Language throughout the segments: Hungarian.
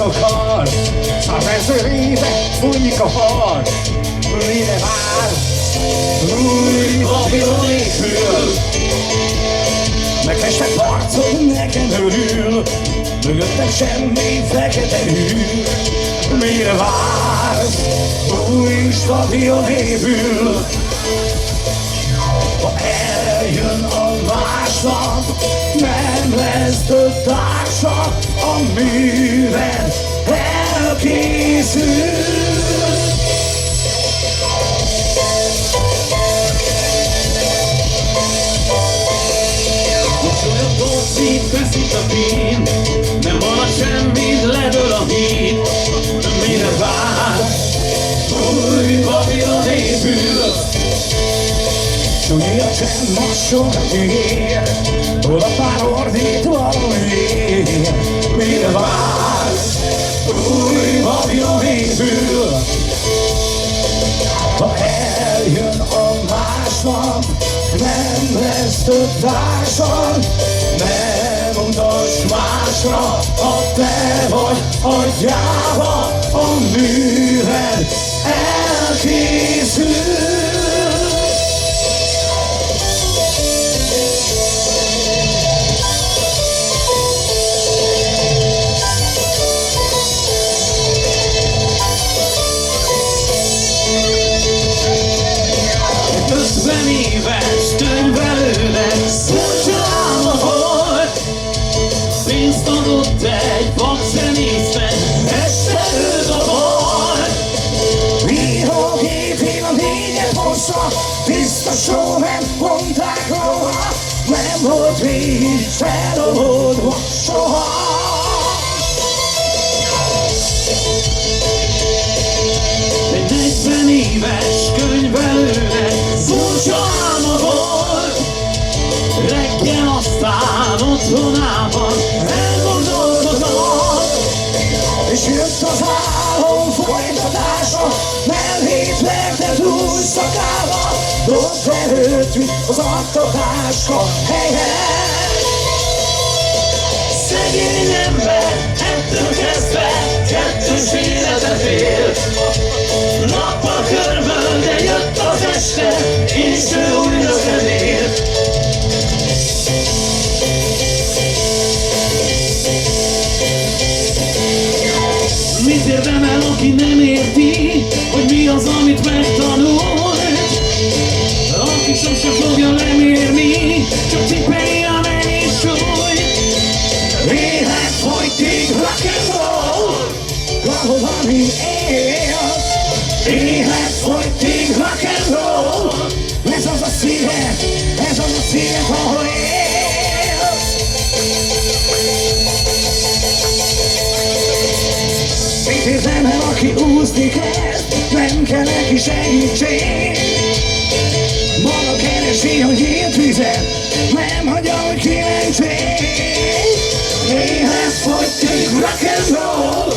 akar, 100 000 éve folyik a har. Mire vár, új Babilon épül, megfestett arcod nekem örül, mögöttem semmi fekete űr. Mire vársz, új stadion épül, ha eljön a másnap, nem lesz több társa, a műved elkészül. Szép feszít a fény, nem marad semmit, ledől a híd. Mire vársz, új Babilon épül, súlyi a csend, massogat ér, hol a pár ordít valamiért. Mire vársz, új Babilon épül, ha eljön a másnap, nem lesz több társad. Ne mutass másra, ha te vagy a gyáva, a műved elkészül. Éves könyvelőnek szolcsalálva volt, pénzt adott egy vakzenésznek, este ő dobott. Írógépén a lényeg hossza, biztosan nem mondták róla, nem volt végig feloldva soha. Egy 40 éves könyvelőnek furcsa álma volt, reggel aztán otthonában elgondolkodott, és jött az álom folytatása, mellét verted új szakába, ott előtt vitt az aktatáska helyhez. Szegény ember ettől kezdve kettős életet élt, nappal körből, de jött az este, és ő újra zenélt. Mit érdemel, aki nem érti, hogy mi az, amit megtanult? Aki sose fogja lemérni, csak cipeli a mennyi súly. Élet folytig rock'n'roll, ahol ami él. Élet folytig rock'n'roll, ez az a szíve, ez az a szíve, ahol él. Mit érdemel, aki úszni kezd, nem kell neki segítség. Maga keresi a nyílt vizet, nem hagyja, hogy kimentsék. Élet folytig rock'n'roll,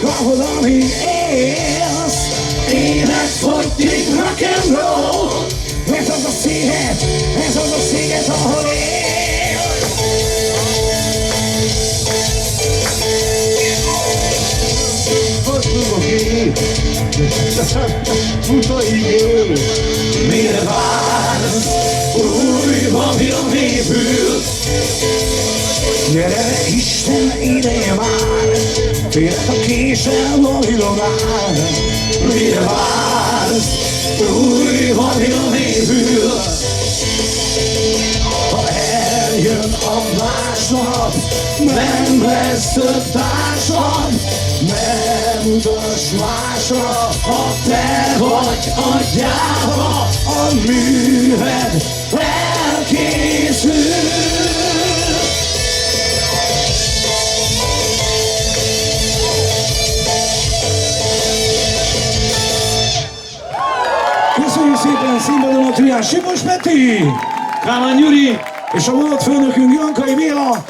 ahol ami élsz. Élet folytig rock'n'roll, ez az a sziget, ez az a sziget, ahol élsz. Mire vársz, új Babilon épül, gyere Isten ideje már, félek a késsel Babilonán. Mire vársz, új Babilon épül, ha eljön a másnap, nem lesz több társad. Ne mutass másra, ha te vagy a gyáva, a műved elkészül. Köszönjük szépen színpadon a triás Sipos Peti, Kálmán Gyuri és a vonatfőnökünk Jankai Béla.